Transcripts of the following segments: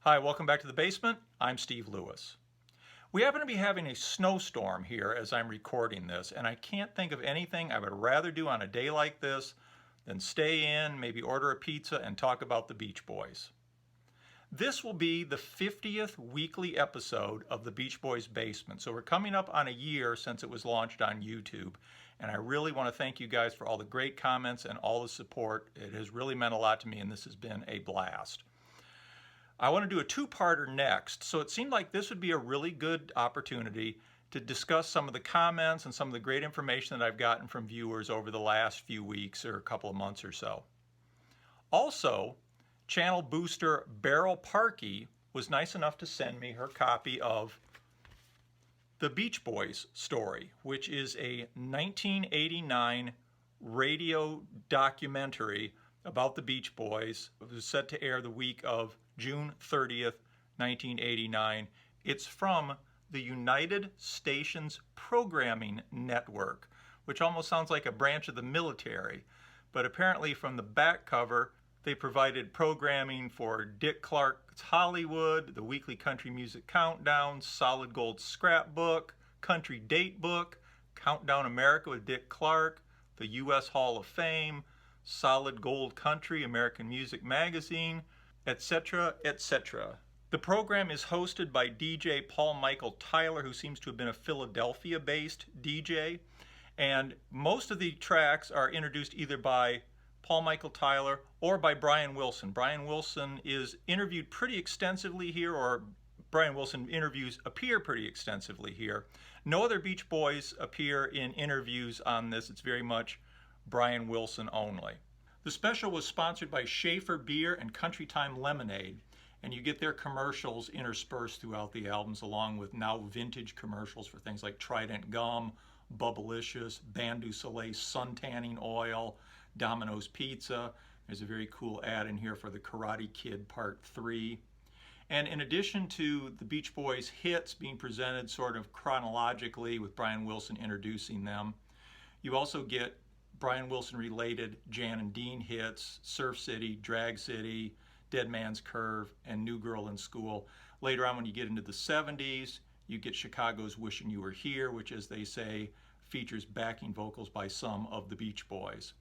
Hi, welcome back to the basement. I'm Steve Lewis. We happen to be having a snowstorm here as I'm recording this, and I can't think of anything I would rather do on a day like this than stay in, maybe order a pizza, and talk about the Beach Boys. This will be the 50th weekly episode of the Beach Boys Basement, so we're coming up on a year since it was launched on YouTube, and I really want to thank you guys for all the great comments and all the support. It has really meant a lot to me, and this has been a blast. I want to do a two-parter next, so it seemed like this would be a really good opportunity to discuss some of the comments and some of the great information that I've gotten from viewers over the last few weeks or a couple of months or so. Also, channel booster Beryl Parkey was nice enough to send me her copy of The Beach Boys Story, which is a 1989 radio documentary about the Beach Boys. It was set to air the week of June 30th, 1989. It's from the United Stations Programming Network, which almost sounds like a branch of the military. But apparently from the back cover, they provided programming for Dick Clark's Hollywood, the Weekly Country Music Countdown, Solid Gold Scrapbook, Country Date Book, Countdown America with Dick Clark, the U.S. Hall of Fame, Solid Gold Country, American Music Magazine, etc., etc. The program is hosted by DJ Paul Michael Tyler, who seems to have been a Philadelphia-based DJ, and most of the tracks are introduced either by Paul Michael Tyler or by Brian Wilson. Brian Wilson is interviewed pretty extensively here, or Brian Wilson interviews appear pretty extensively here. No other Beach Boys appear in interviews on this. It's very much Brian Wilson only. The special was sponsored by Schaefer Beer and Country Time Lemonade, and you get their commercials interspersed throughout the albums, along with now vintage commercials for things like Trident Gum, Bubblicious, Bandu Soleil Sun Tanning Oil, Domino's Pizza. There's a very cool ad in here for the Karate Kid Part 3. And in addition to the Beach Boys hits being presented sort of chronologically with Brian Wilson introducing them, you also get Brian Wilson related Jan and Dean hits, Surf City, Drag City, Dead Man's Curve, and New Girl in School. Later on when you get into the 70s, you get Chicago's Wishing You Were Here, which, as they say, features backing vocals by some of the Beach Boys.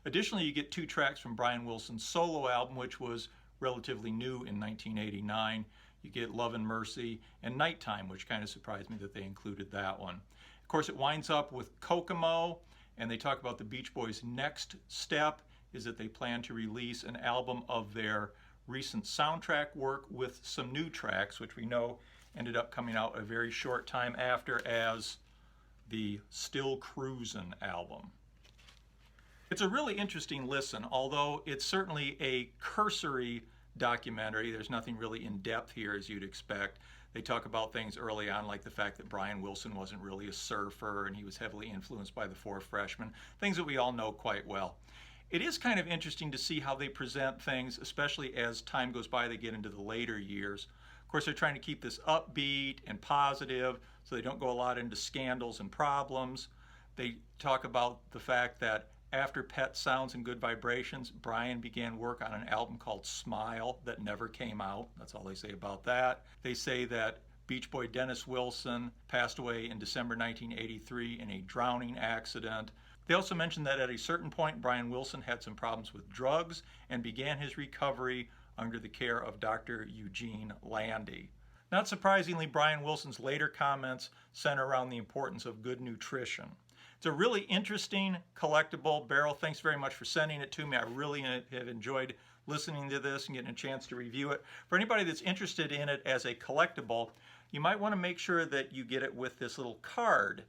Additionally, you get two tracks from Brian Wilson's solo album, which was relatively new in 1989. You get Love and Mercy and Nighttime, which kind of surprised me that they included that one. Of course, it winds up with Kokomo, and they talk about the Beach Boys' next step is that they plan to release an album of their recent soundtrack work with some new tracks, which we know ended up coming out a very short time after as the Still Cruisin' album. It's a really interesting listen, although it's certainly a cursory documentary. There's nothing really in depth here as you'd expect. They talk about things early on, like the fact that Brian Wilson wasn't really a surfer and he was heavily influenced by the Four Freshmen, things that we all know quite well. It is kind of interesting to see how they present things, especially as time goes by, they get into the later years. Of course, they're trying to keep this upbeat and positive, so they don't go a lot into scandals and problems. They talk about the fact that after Pet Sounds and Good Vibrations, Brian began work on an album called Smile that never came out. That's all they say about that. They say that Beach Boy Dennis Wilson passed away in December 1983 in a drowning accident. They also mention that at a certain point, Brian Wilson had some problems with drugs and began his recovery under the care of Dr. Eugene Landy. Not surprisingly, Brian Wilson's later comments center around the importance of good nutrition. It's a really interesting collectible. Beryl, thanks very much for sending it to me. I really have enjoyed listening to this and getting a chance to review it. For anybody that's interested in it as a collectible, you might want to make sure that you get it with this little card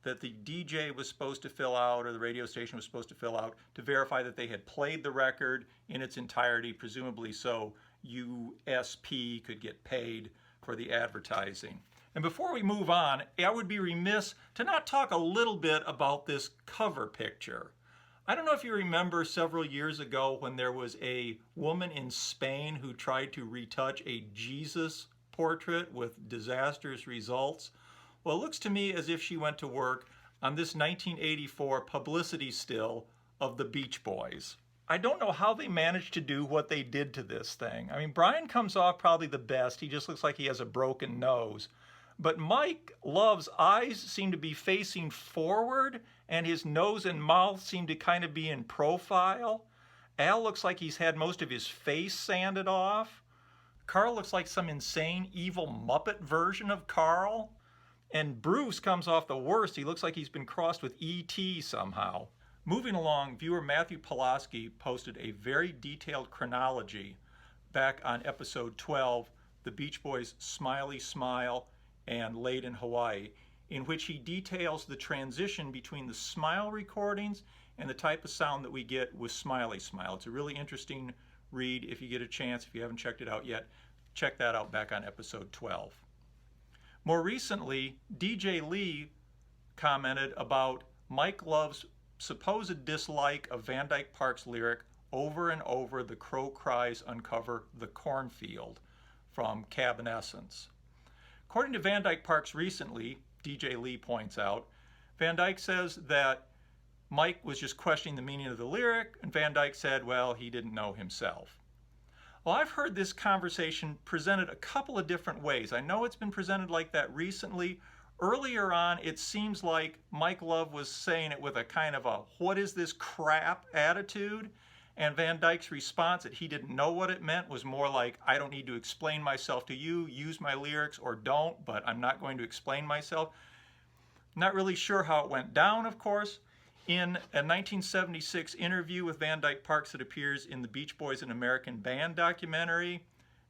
that the DJ was supposed to fill out, or the radio station was supposed to fill out, to verify that they had played the record in its entirety, presumably so USP could get paid for the advertising. And before we move on, I would be remiss to not talk a little bit about this cover picture. I don't know if you remember several years ago when there was a woman in Spain who tried to retouch a Jesus portrait with disastrous results. Well, it looks to me as if she went to work on this 1984 publicity still of the Beach Boys. I don't know how they managed to do what they did to this thing. I mean, Brian comes off probably the best. He just looks like he has a broken nose. But Mike Love's eyes seem to be facing forward, and his nose and mouth seem to kind of be in profile. Al looks like he's had most of his face sanded off. Carl looks like some insane, evil Muppet version of Carl. And Bruce comes off the worst. He looks like he's been crossed with E.T. somehow. Moving along, viewer Matthew Pulaski posted a very detailed chronology back on episode 12, The Beach Boys' Smiley Smile and Laid in Hawaii, in which he details the transition between the Smile recordings and the type of sound that we get with Smiley Smile. It's a really interesting read if you get a chance. If you haven't checked it out yet, check that out back on episode 12. More recently, DJ Lee commented about Mike Love's supposed dislike of Van Dyke Park's lyric, "Over and over the crow cries uncover the cornfield," from Cabanescence. According to Van Dyke Parks recently, DJ Lee points out, Van Dyke says that Mike was just questioning the meaning of the lyric, and Van Dyke said, well, he didn't know himself. Well, I've heard this conversation presented a couple of different ways. I know it's been presented like that recently. Earlier on, it seems like Mike Love was saying it with a kind of a, what is this crap attitude? And Van Dyke's response that he didn't know what it meant was more like, I don't need to explain myself to you, use my lyrics or don't, but I'm not going to explain myself. Not really sure how it went down, of course. In a 1976 interview with Van Dyke Parks that appears in the Beach Boys: An American Band documentary,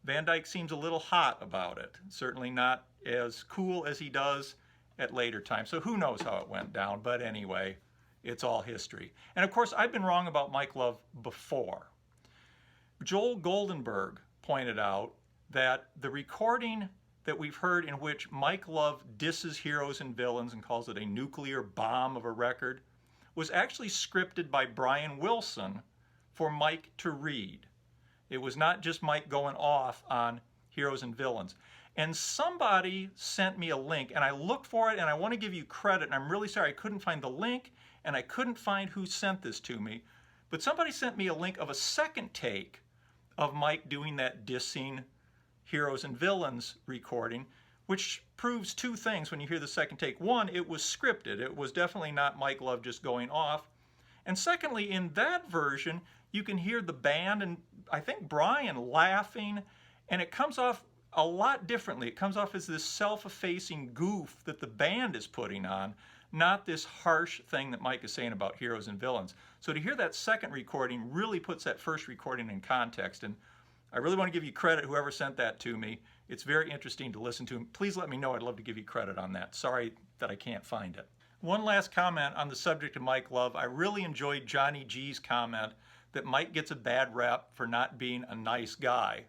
Van Dyke seems a little hot about it. Certainly not as cool as he does at later times. So who knows how it went down, but anyway, it's all history. And of course, I've been wrong about Mike Love before. Joel Goldenberg pointed out that the recording that we've heard in which Mike Love disses Heroes and Villains and calls it a nuclear bomb of a record was actually scripted by Brian Wilson for Mike to read. It was not just Mike going off on Heroes and Villains. And somebody sent me a link, and I looked for it, and I want to give you credit, and I'm really sorry I couldn't find the link, and I couldn't find who sent this to me, but somebody sent me a link of a second take of Mike doing that dissing Heroes and Villains recording, which proves two things when you hear the second take. One, it was scripted. It was definitely not Mike Love just going off. And secondly, in that version, you can hear the band and I think Brian laughing, and it comes off a lot differently. It comes off as this self-effacing goof that the band is putting on, not this harsh thing that Mike is saying about Heroes and Villains. So to hear that second recording really puts that first recording in context, and I really want to give you credit, whoever sent that to me. It's very interesting to listen to. Please let me know. I'd love to give you credit on that. Sorry that I can't find it. One last comment on the subject of Mike Love. I really enjoyed Johnny G's comment that Mike gets a bad rep for not being a nice guy.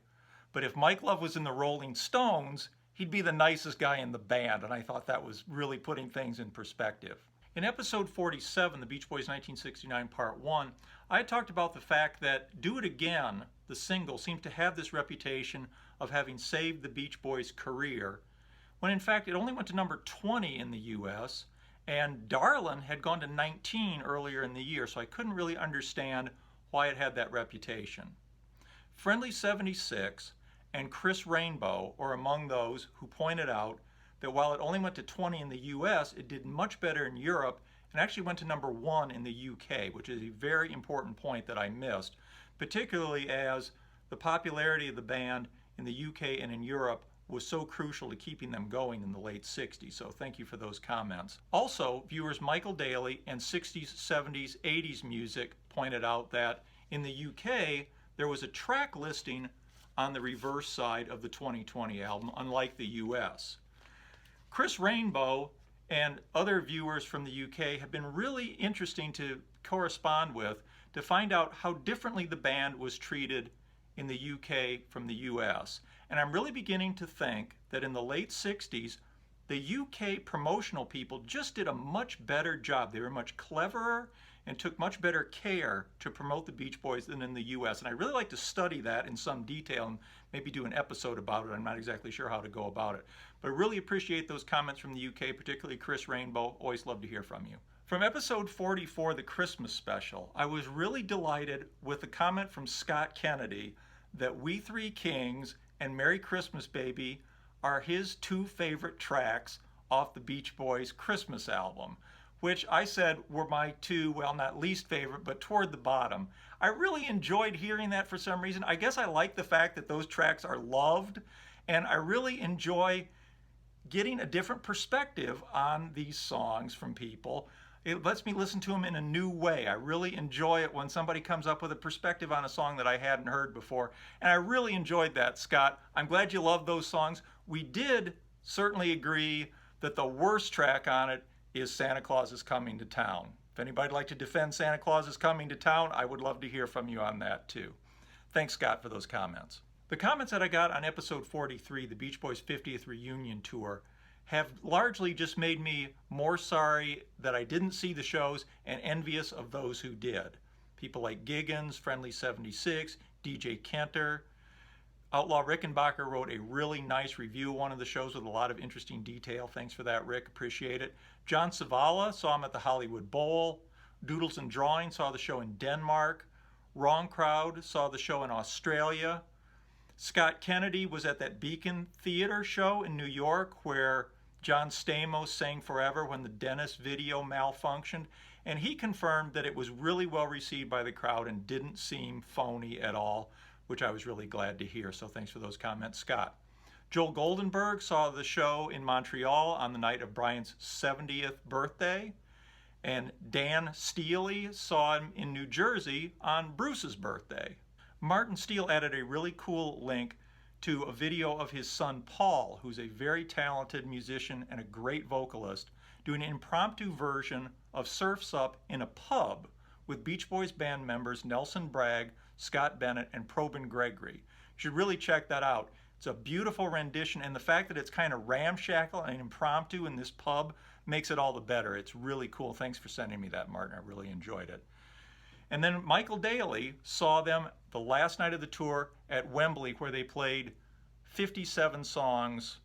But if Mike Love was in the Rolling Stones, he'd be the nicest guy in the band, and I thought that was really putting things in perspective. In episode 47, the Beach Boys 1969 Part 1, I talked about the fact that Do It Again, the single, seemed to have this reputation of having saved the Beach Boys' career, when in fact it only went to number 20 in the US, and Darlin' had gone to 19 earlier in the year, so I couldn't really understand why it had that reputation. Friendly 76 and Chris Rainbow are among those who pointed out that while it only went to 20 in the US, it did much better in Europe and actually went to number 1 in the UK, which is a very important point that I missed, particularly as the popularity of the band in the UK and in Europe was so crucial to keeping them going in the late 60s. So thank you for those comments. Also, viewers Michael Daly and 60s, 70s, 80s music pointed out that in the UK, there was a track listing on the reverse side of the 2020 album, unlike the US. Chris Rainbow and other viewers from the UK have been really interesting to correspond with to find out how differently the band was treated in the UK from the US. And I'm really beginning to think that in the late 60s, the UK promotional people just did a much better job. They were much cleverer and took much better care to promote the Beach Boys than in the US. And I really like to study that in some detail and maybe do an episode about it. I'm not exactly sure how to go about it. But I really appreciate those comments from the UK, particularly Chris Rainbow. Always love to hear from you. From episode 44, the Christmas special, I was really delighted with the comment from Scott Kennedy that We Three Kings and Merry Christmas Baby are his two favorite tracks off the Beach Boys Christmas album, which I said were my two, well, not least favorite, but toward the bottom. I really enjoyed hearing that for some reason. I guess I like the fact that those tracks are loved, and I really enjoy getting a different perspective on these songs from people. It lets me listen to them in a new way. I really enjoy it when somebody comes up with a perspective on a song that I hadn't heard before. And I really enjoyed that, Scott. I'm glad you love those songs. We did certainly agree that the worst track on it is Santa Claus is Coming to Town. If anybody'd like to defend Santa Claus is Coming to Town, I would love to hear from you on that too. Thanks, Scott, for those comments. The comments that I got on episode 43, the Beach Boys 50th reunion tour, have largely just made me more sorry that I didn't see the shows and envious of those who did. People like Giggins, Friendly 76, DJ Kenter. Outlaw Rickenbacker wrote a really nice review of one of the shows with a lot of interesting detail. Thanks for that, Rick. Appreciate it. John Savala saw him at the Hollywood Bowl. Doodles and Drawing saw the show in Denmark. Wrong Crowd saw the show in Australia. Scott Kennedy was at that Beacon Theater show in New York where John Stamos sang Forever when the Dennis video malfunctioned, and he confirmed that it was really well received by the crowd and didn't seem phony at all, which I was really glad to hear. So thanks for those comments, Scott. Joel Goldenberg saw the show in Montreal on the night of Brian's 70th birthday, and Dan Steely saw him in New Jersey on Bruce's birthday. Martin Steele added a really cool link to a video of his son Paul, who's a very talented musician and a great vocalist, doing an impromptu version of Surf's Up in a pub with Beach Boys band members Nelson Bragg, Scott Bennett, and Probin Gregory. You should really check that out. It's a beautiful rendition, and the fact that it's kind of ramshackle and impromptu in this pub makes it all the better. It's really cool. Thanks for sending me that, Martin. I really enjoyed it. And then Michael Daly saw them the last night of the tour at Wembley, where they played 57 songs.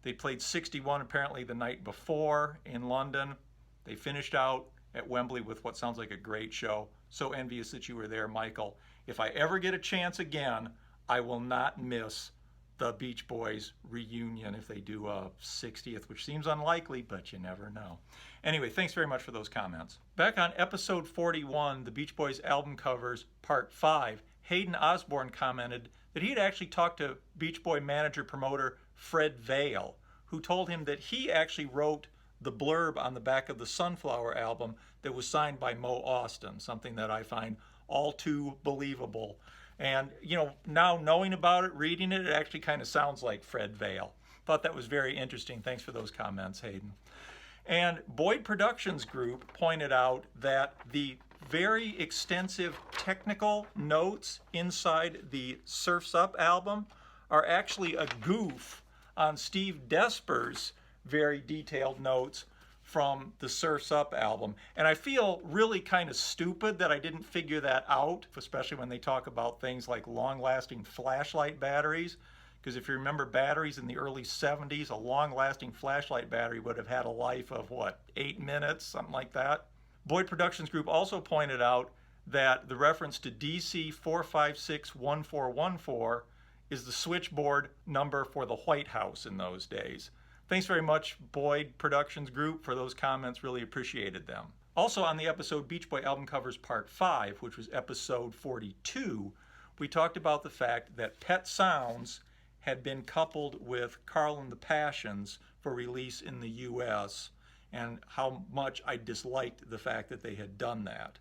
They played 61 apparently the night before in London. They finished out at Wembley with what sounds like a great show. So envious that you were there, Michael. If I ever get a chance again, I will not miss the Beach Boys reunion if they do a 60th, which seems unlikely, but you never know. Anyway, thanks very much for those comments. Back on episode 41, the Beach Boys album covers, part 5, Hayden Osborne commented that he had actually talked to Beach Boy manager promoter Fred Vale, who told him that he actually wrote the blurb on the back of the Sunflower album that was signed by Mo Austin, something that I find all too believable. And, you know, now knowing about it, reading it, it actually kind of sounds like Fred Vale. Thought that was very interesting. Thanks for those comments, Hayden. And Boyd Productions Group pointed out that the very extensive technical notes inside the Surf's Up album are actually a goof on Steve Desper's very detailed notes from the Surf's Up album. And I feel really kind of stupid that I didn't figure that out, especially when they talk about things like long-lasting flashlight batteries. Because if you remember batteries in the early 70s, a long-lasting flashlight battery would have had a life of, what, 8 minutes, something like that. Boyd Productions Group also pointed out that the reference to DC 4561414 is the switchboard number for the White House in those days. Thanks very much, Boyd Productions Group, for those comments. Really appreciated them. Also on the episode Beach Boy Album Covers Part 5, which was episode 42, we talked about the fact that Pet Sounds had been coupled with Carl and the Passions for release in the U.S., and how much I disliked the fact that they had done that.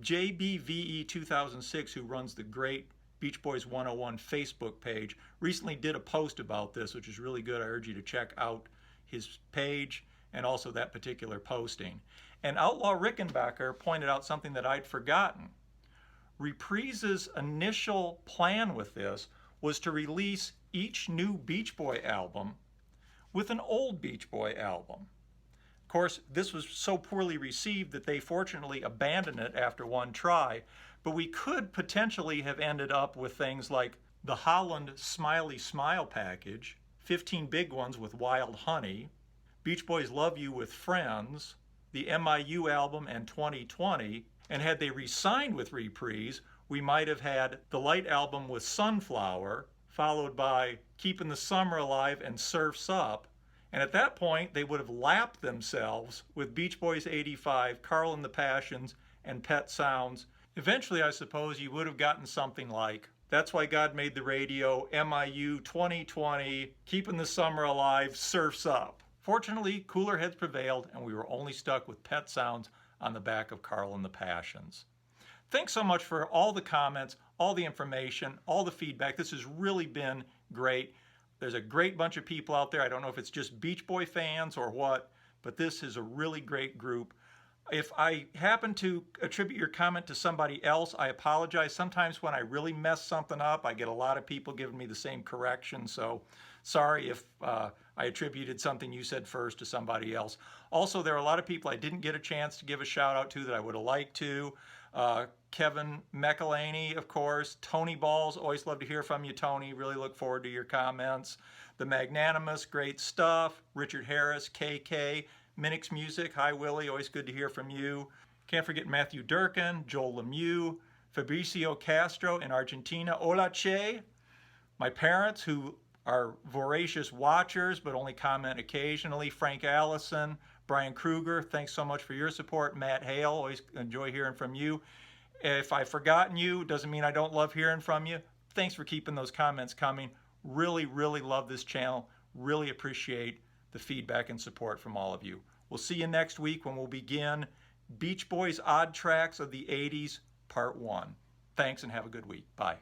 JBVE 2006, who runs the great Beach Boys 101 Facebook page, recently did a post about this, which is really good. I urge you to check out his page and also that particular posting. And Outlaw Rickenbacker pointed out something that I'd forgotten. Reprise's initial plan with this was to release each new Beach Boy album with an old Beach Boy album. Of course, this was so poorly received that they fortunately abandoned it after one try, but we could potentially have ended up with things like the Holland Smiley Smile package, 15 Big Ones with Wild Honey, Beach Boys Love You with Friends, the MIU album and 2020, and had they re-signed with Reprise, we might have had the Light album with Sunflower, followed by Keeping the Summer Alive and Surf's Up. And at that point, they would have lapped themselves with Beach Boys 85, Carl and the Passions, and Pet Sounds. Eventually, I suppose you would have gotten something like That's Why God Made the Radio, MIU 2020, Keeping the Summer Alive, Surf's Up. Fortunately, cooler heads prevailed, and we were only stuck with Pet Sounds on the back of Carl and the Passions. Thanks so much for all the comments, all the information, all the feedback. This has really been great. There's a great bunch of people out there. I don't know if it's just Beach Boy fans or what, but this is a really great group. If I happen to attribute your comment to somebody else, I apologize. Sometimes when I really mess something up, I get a lot of people giving me the same correction. So sorry if I attributed something you said first to somebody else. Also, there are a lot of people I didn't get a chance to give a shout out to that I would have liked to. Kevin McElhaney, of course. Tony Balls, always love to hear from you, Tony. Really look forward to your comments. The Magnanimous, great stuff. Richard Harris, KK. Minix Music, hi Willie, always good to hear from you. Can't forget Matthew Durkin, Joel Lemieux, Fabricio Castro in Argentina, hola che. My parents who are voracious watchers but only comment occasionally, Frank Allison, Brian Kruger, thanks so much for your support. Matt Hale, always enjoy hearing from you. If I've forgotten you, doesn't mean I don't love hearing from you. Thanks for keeping those comments coming. Really, really love this channel. Really appreciate the feedback and support from all of you. We'll see you next week when we'll begin Beach Boys Odd Tracks of the 80s, Part 1. Thanks and have a good week. Bye.